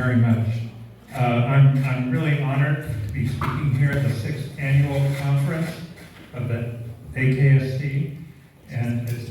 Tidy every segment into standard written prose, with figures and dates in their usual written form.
very much. I'm really honored to be speaking here at the 6th annual conference of the AKSC, and it's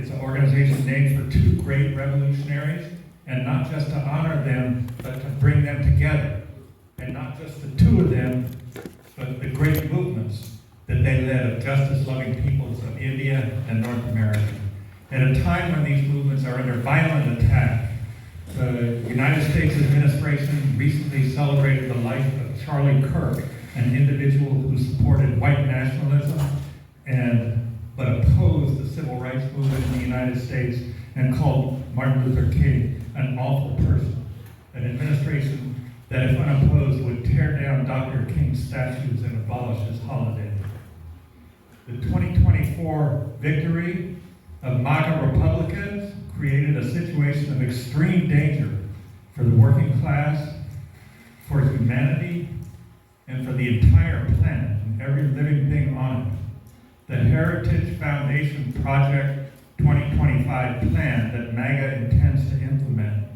an organization named for two great revolutionaries, and not just to honor them, but to bring them together. And not just the two of them, but the great movements that they led of justice-loving peoples of India and North America. At a time when these movements are under violent attack, the United States administration recently celebrated the life of Charlie Kirk, an individual who supported white nationalism but opposed the civil rights movement in the United States, and called Martin Luther King an awful person. An administration that, if unopposed, would tear down Dr. King's statues and abolish his holiday. The 2024 victory of MAGA Republicans created a situation of extreme danger for the working class, for humanity, and for the entire planet and every living thing on it. The Heritage Foundation Project 2025 plan that MAGA intends to implement.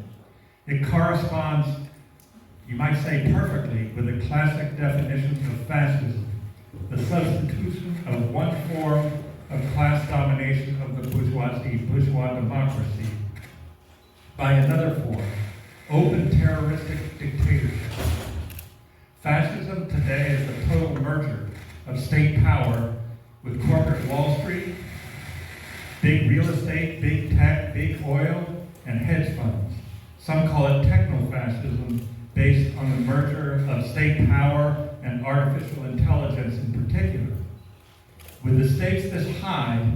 It corresponds, you might say perfectly, with the classic definitions of fascism, the substitution of one form of class domination of the bourgeois democracy by another form, open terroristic dictatorship. Fascism today is the total merger of state power with corporate Wall Street, big real estate, big tech, big oil, and hedge funds. Some call it techno-fascism, based on the merger of state power and artificial intelligence in particular. With the stakes this high,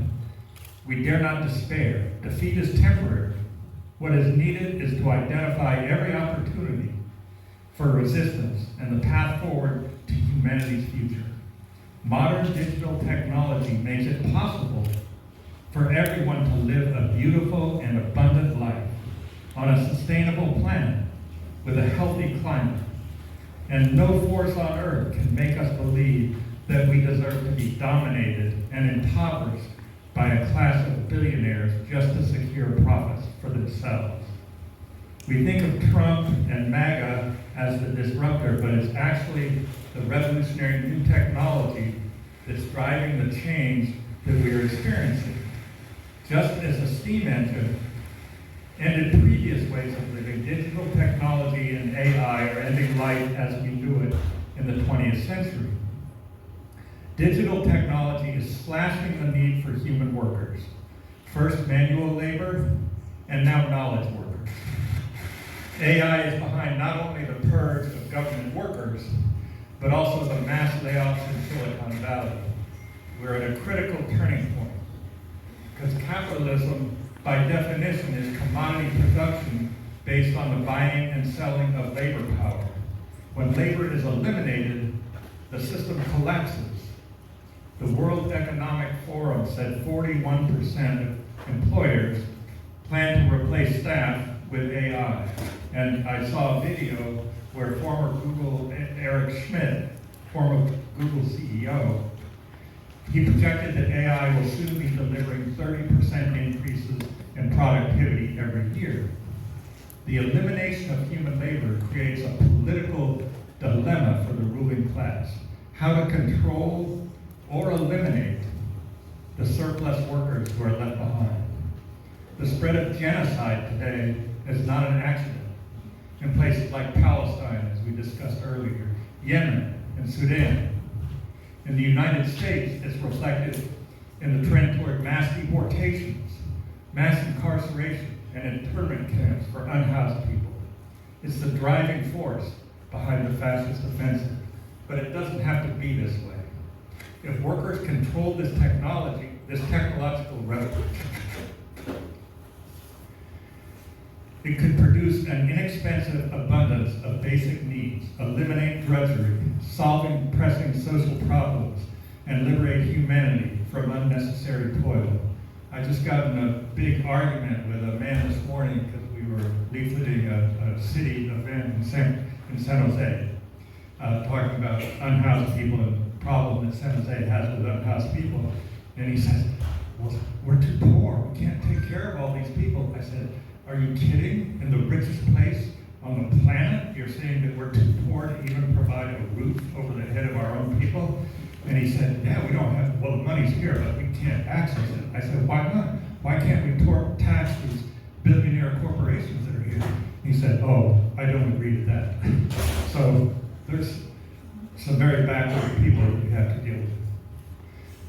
we dare not despair. Defeat is temporary. What is needed is to identify every opportunity for resistance and the path forward to humanity's future. Modern digital technology makes it possible for everyone to live a beautiful and abundant life on a sustainable planet with a healthy climate. And no force on earth can make us believe that we deserve to be dominated and impoverished by a class of billionaires just to secure profits for themselves. We think of Trump and MAGA as the disruptor, but it's actually the revolutionary new technology that's driving the change that we are experiencing. Just as a steam engine ended previous ways of living, digital technology and AI are ending life as we knew it in the 20th century. Digital technology is slashing the need for human workers. First manual labor, and now knowledge workers. AI is behind not only the purge of government workers, but also the mass layoffs in Silicon Valley. We're at a critical turning point, because capitalism, by definition, is commodity production based on the buying and selling of labor power. When labor is eliminated, the system collapses. The World Economic Forum said 41% of employers plan to replace staff with AI. And I saw a video where former Google, Eric Schmidt, former Google CEO, he projected that AI will soon be delivering 30% increases in productivity every year. The elimination of human labor creates a political dilemma for the ruling class. How to control or eliminate the surplus workers who are left behind. The spread of genocide today is not an accident. In places like Palestine, as we discussed earlier, Yemen and Sudan. In the United States, it's reflected in the trend toward mass deportations, mass incarceration, and internment camps for unhoused people. It's the driving force behind the fascist offensive, but it doesn't have to be this way. If workers control this technology, this technological revolution, it could produce an inexpensive abundance of basic needs, eliminate drudgery, solving pressing social problems, and liberate humanity from unnecessary toil. I just got in a big argument with a man this morning because we were leafleting a city event in San Jose, talking about unhoused people and the problem that San Jose has with unhoused people. And he says, well, we're too poor. We can't take care of all these people. I said, are you kidding? In the richest place on the planet. You're saying that we're too poor to even provide a roof over the head of our own people. And he said, yeah, we don't have, well, the money's here, but we can't access it. I said, why not? Why can't we tax these billionaire corporations that are here? He said, oh, I don't agree to that. So there's some very backward people that we have to deal with.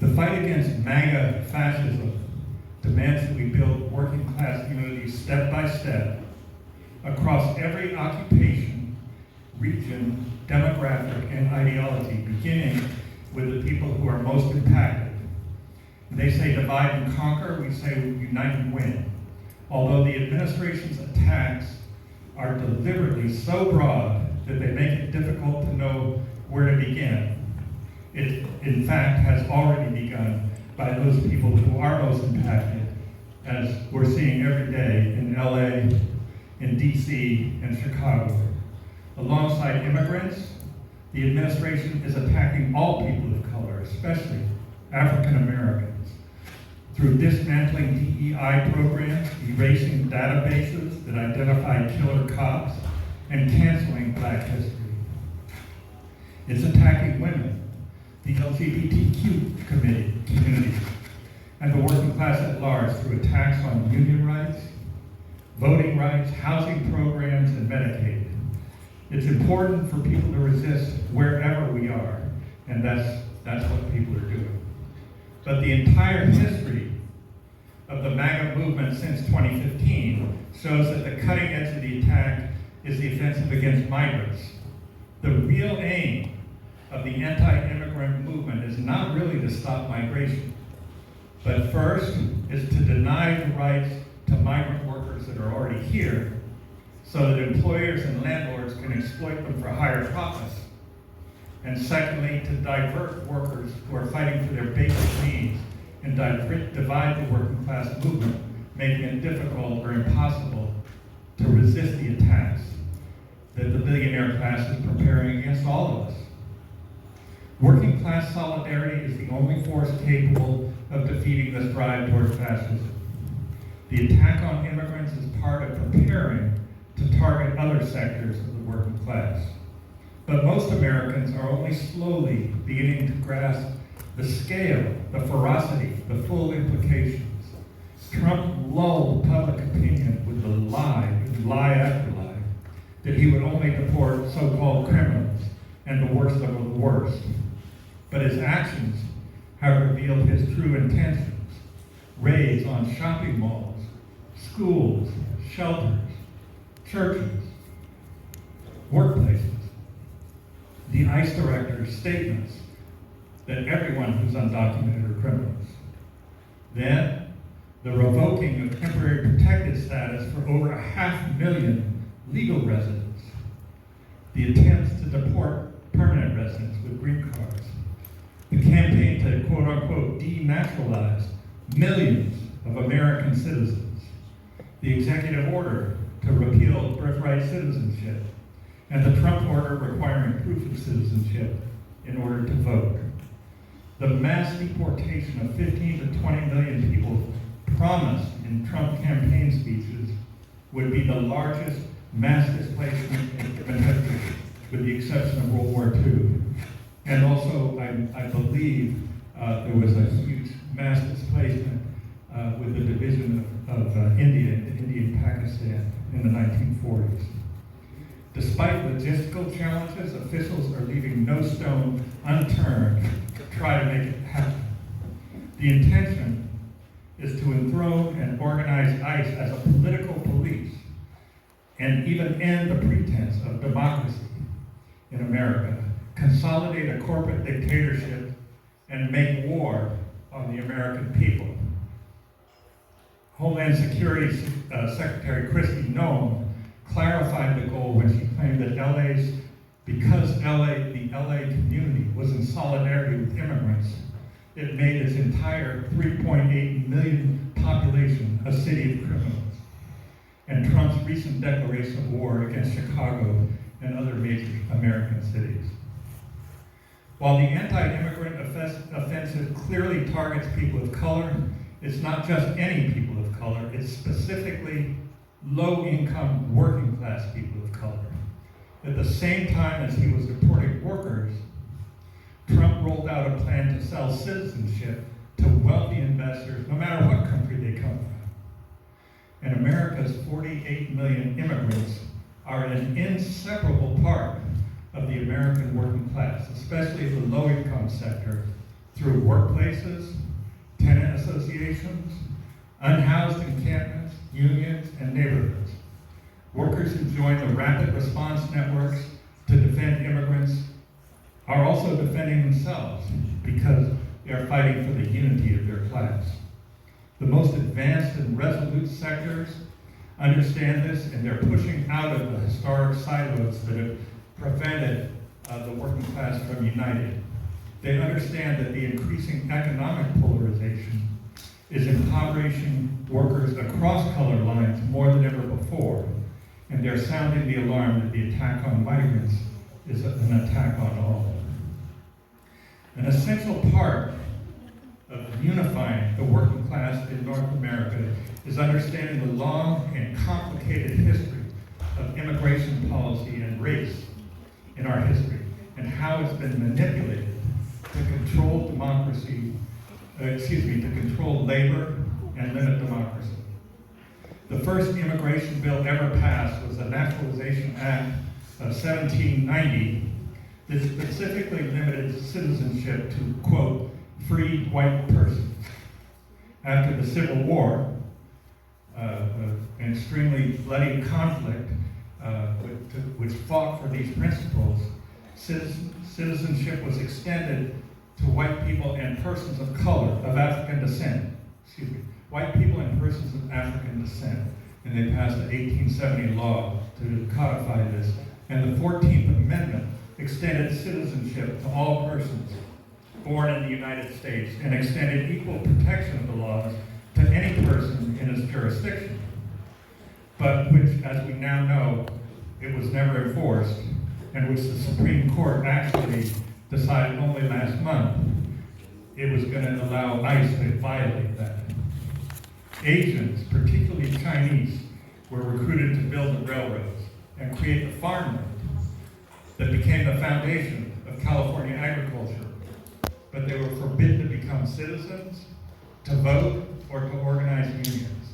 The fight against MAGA fascism demands that we build working class communities step by step across every occupation, region, demographic, and ideology, beginning with the people who are most impacted. They say divide and conquer, we say unite and win. Although the administration's attacks are deliberately so broad that they make it difficult to know where to begin, it, in fact, has already begun by those people who are most impacted, as we're seeing every day in LA, in DC, and Chicago. Alongside immigrants, the administration is attacking all people of color, especially African Americans, through dismantling DEI programs, erasing databases that identify killer cops, and canceling Black history. It's attacking women, the LGBTQ community, and the working class at large through attacks on union rights, voting rights, housing programs, and Medicaid. It's important for people to resist wherever we are, and that's what people are doing. But the entire history of the MAGA movement since 2015 shows that the cutting edge of the attack is the offensive against migrants. The real aim of the anti-immigrant movement is not really to stop migration, but first is to deny the rights to migrant workers that are already here so that employers and landlords can exploit them for higher profits. And secondly, to divert workers who are fighting for their basic needs and divide the working class movement, making it difficult or impossible to resist the attacks that the billionaire class is preparing against all of us. Working class solidarity is the only force capable of defeating this drive towards fascism. The attack on immigrants is part of preparing to target other sectors of the working class. But most Americans are only slowly beginning to grasp the scale, the ferocity, the full implications. Trump lulled public opinion with the lie after lie, that he would only deport so-called criminals and the worst of the worst. But his actions have revealed his true intentions. Raids on shopping malls, schools, shelters, churches, workplaces. The ICE director's statements that everyone who's undocumented are criminals. Then, the revoking of temporary protected status for over 500,000 legal residents. The attempts to deport permanent residents with green cards. The campaign to quote-unquote denaturalize millions of American citizens. The executive order to repeal birthright citizenship. And the Trump order requiring proof of citizenship in order to vote. The mass deportation of 15 to 20 million people promised in Trump campaign speeches would be the largest mass displacement in human history, with the exception of World War II. And also, I believe there was a huge mass displacement with the division of India into India and Pakistan in the 1940s. Despite logistical challenges, officials are leaving no stone unturned to try to make it happen. The intention is to enthrone and organize ICE as a political police and even end the pretense of democracy in America, consolidate a corporate dictatorship, and make war on the American people. Homeland Security Secretary Kristi Noem clarified the goal when she claimed that because the LA community was in solidarity with immigrants, it made its entire 3.8 million population a city of criminals. And Trump's recent declaration of war against Chicago and other major American cities. While the anti-immigrant offensive clearly targets people of color, it's not just any people of color, it's specifically low-income, working-class people of color. At the same time as he was deporting workers, Trump rolled out a plan to sell citizenship to wealthy investors, no matter what country they come from. And America's 48 million immigrants are an inseparable part of the American working class, especially the low-income sector, through workplaces, tenant associations, unhoused encampments, unions, and neighborhoods. Workers who join the rapid response networks to defend immigrants are also defending themselves because they are fighting for the unity of their class. The most advanced and resolute sectors understand this, and they're pushing out of the historic silos that have prevented the working class from uniting. They understand that the increasing economic polarization is impoverishing workers across color lines more than ever before, and they're sounding the alarm that the attack on migrants is an attack on all. An essential part of unifying the working class in North America is understanding the long and complicated history of immigration policy and race in our history, and how it's been manipulated to control to control labor and limit democracy. The first immigration bill ever passed was the Naturalization Act of 1790 that specifically limited citizenship to, quote, free white persons. After the Civil War, an extremely bloody conflict which fought for these principles, citizenship was extended to white people and persons of color, of African descent. White people and persons of African descent. And they passed the 1870 law to codify this. And the 14th Amendment extended citizenship to all persons born in the United States and extended equal protection of the laws to any person in its jurisdiction. But which, as we now know, it was never enforced, and which the Supreme Court actually decided only last month it was going to allow ICE to violate that. Asians, particularly Chinese, were recruited to build the railroads and create the farmland that became the foundation of California agriculture. But they were forbidden to become citizens, to vote, or to organize unions.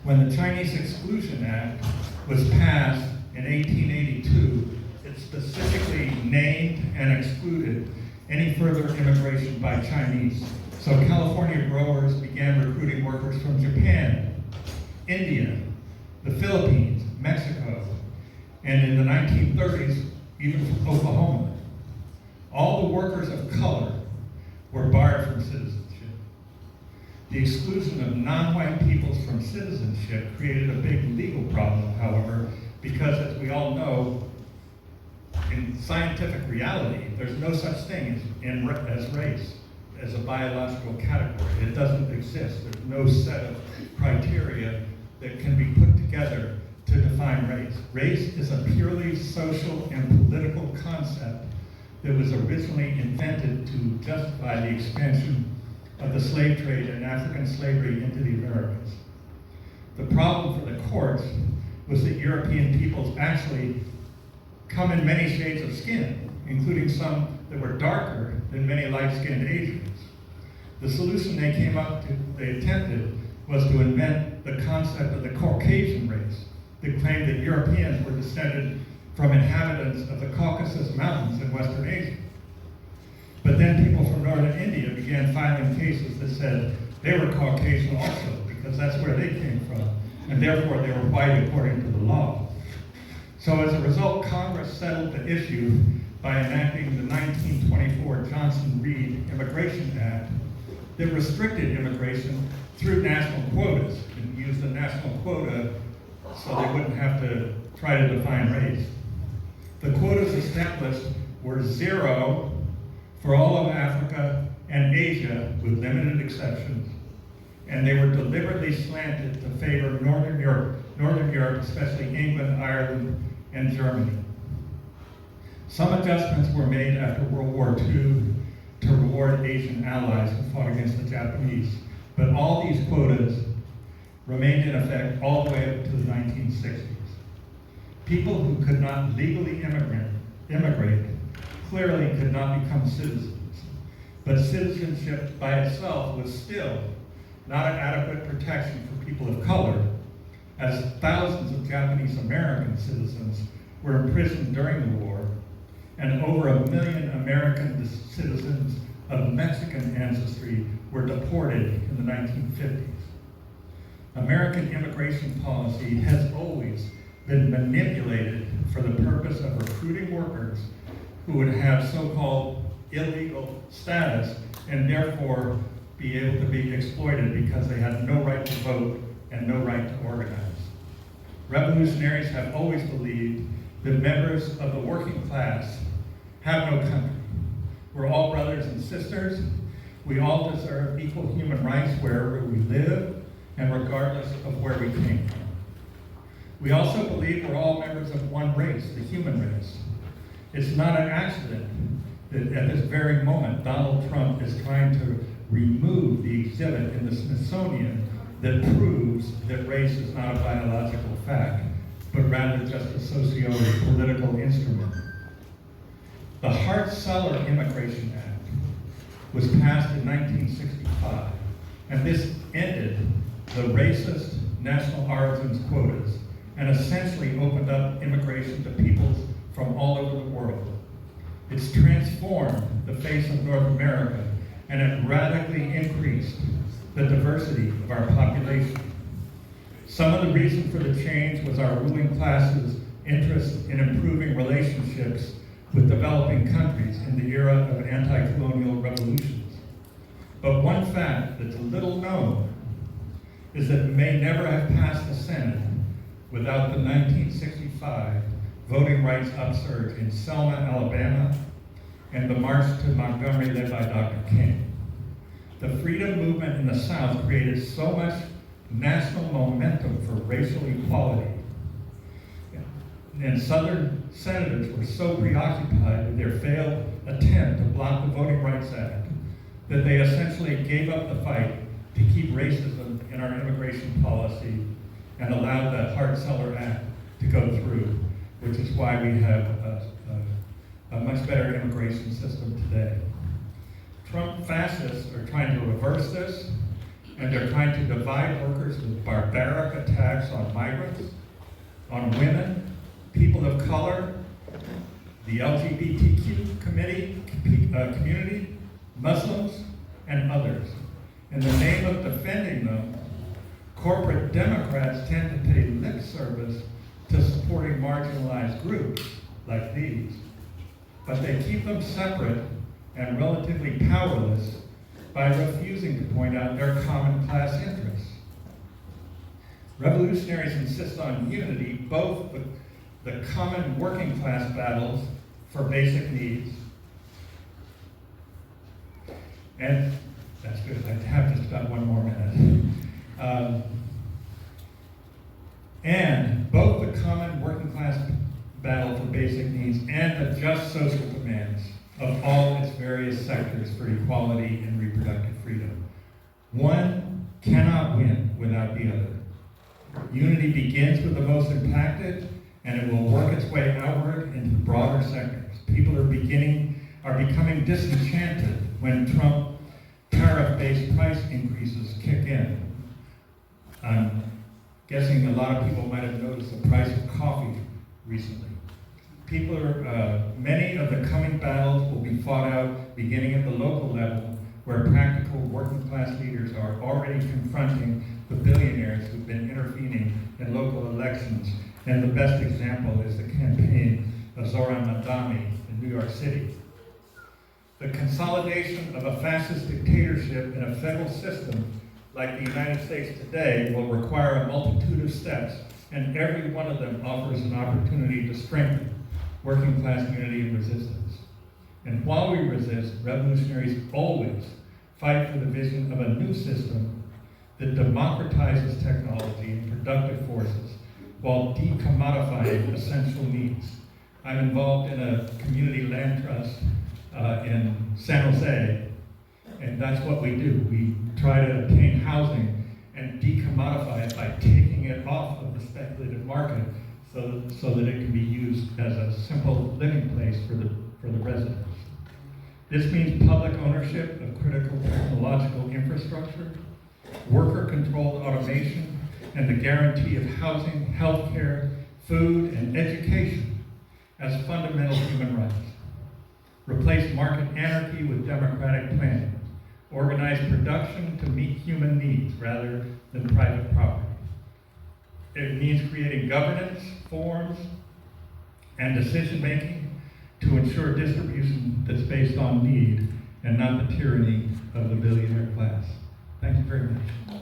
When the Chinese Exclusion Act was passed in 1882, it specifically named and excluded any further immigration by Chinese. So California growers began recruiting workers from Japan, India, the Philippines, Mexico, and in the 1930s, even from Oklahoma. All the workers of color were barred from citizenship. The exclusion of non-white peoples from citizenship created a big legal problem, however, because as we all know, in scientific reality, there's no such thing as race, as a biological category. It doesn't exist. There's no set of criteria that can be put together to define race. Race is a purely social and political concept that was originally invented to justify the expansion of the slave trade and African slavery into the Americas. The problem for the courts was that European peoples actually come in many shades of skin, including some that were darker than many light-skinned Asians. The solution they attempted was to invent the concept of the Caucasian race that claimed that Europeans were descended from inhabitants of the Caucasus Mountains in Western Asia. But then people from northern India began filing cases that said they were Caucasian also, because that's where they came from, and therefore they were white according to the law. So as a result, Congress settled the issue by enacting the 1924 Johnson-Reed Immigration Act that restricted immigration through national quotas, and used a national quota so they wouldn't have to try to define race. The quotas established were 0 for all of Africa and Asia, with limited exceptions, and they were deliberately slanted to favor Northern Europe, especially England, Ireland, and Germany. Some adjustments were made after World War II to reward Asian allies who fought against the Japanese, but all these quotas remained in effect all the way up to the 1960s. People who could not legally immigrate clearly could not become citizens, but citizenship by itself was still not an adequate protection for people of color, as thousands of Japanese American citizens were imprisoned during the war, and over 1 million American citizens of Mexican ancestry were deported in the 1950s. American immigration policy has always been manipulated for the purpose of recruiting workers who would have so-called illegal status and therefore be able to be exploited because they had no right to vote and no right to organize. Revolutionaries have always believed that members of the working class have no country. We're all brothers and sisters. We all deserve equal human rights wherever we live and regardless of where we came from. We also believe we're all members of one race, the human race. It's not an accident that at this very moment Donald Trump is trying to remove the exhibit in the Smithsonian that proves that race is not a biological fact, but rather just a socio-political instrument. The Hart-Celler Immigration Act was passed in 1965, and this ended the racist national origins quotas and essentially opened up immigration to peoples from all over the world. It's transformed the face of North America, and it radically increased the diversity of our population. Some of the reason for the change was our ruling class's interest in improving relationships with developing countries in the era of anti-colonial revolutions. But one fact that's little known is that it may never have passed the Senate without the 1965 voting rights upsurge in Selma, Alabama, and the March to Montgomery led by Dr. King. The freedom movement in the South created so much national momentum for racial equality. And Southern senators were so preoccupied with their failed attempt to block the Voting Rights Act that they essentially gave up the fight to keep racism in our immigration policy and allowed the Hart-Celler Act to go through, which is why we have a much better immigration system today. Trump fascists are trying to reverse this, and they're trying to divide workers with barbaric attacks on migrants, on women, people of color, the LGBTQ community, Muslims, and others. In the name of defending them, corporate Democrats tend to pay lip service to supporting marginalized groups like these, but they keep them separate and relatively powerless by refusing to point out their common class interests. Revolutionaries insist on unity, both the common working class battles for basic needs, and that's good, I have just about one more minute. And both the common working class battle for basic needs and the just social demands of all its various sectors for equality and reproductive freedom. One cannot win without the other. Unity begins with the most impacted, and it will work its way outward into broader sectors. People are becoming disenchanted when Trump tariff-based price increases kick in. I'm guessing a lot of people might have noticed the price of coffee recently. Many of the coming battles will be fought out beginning at the local level, where practical working class leaders are already confronting the billionaires who've been intervening in local elections. And the best example is the campaign of Zoran Mandami in New York City. The consolidation of a fascist dictatorship in a federal system like the United States today will require a multitude of steps, and every one of them offers an opportunity to strengthen working class unity and resistance. And while we resist, revolutionaries always fight for the vision of a new system that democratizes technology and productive forces while decommodifying essential needs. I'm involved in a community land trust in San Jose, and that's what we do. We try to obtain housing and decommodify it by taking it off of the speculative market so that it can be used as a simple living place for the residents. This means public ownership of critical technological infrastructure, worker-controlled automation, and the guarantee of housing, healthcare, food, and education as fundamental human rights. Replace market anarchy with democratic planning. Organize production to meet human needs rather than private property. It means creating governance, forms, and decision-making to ensure distribution that's based on need and not the tyranny of the billionaire class. Thank you very much.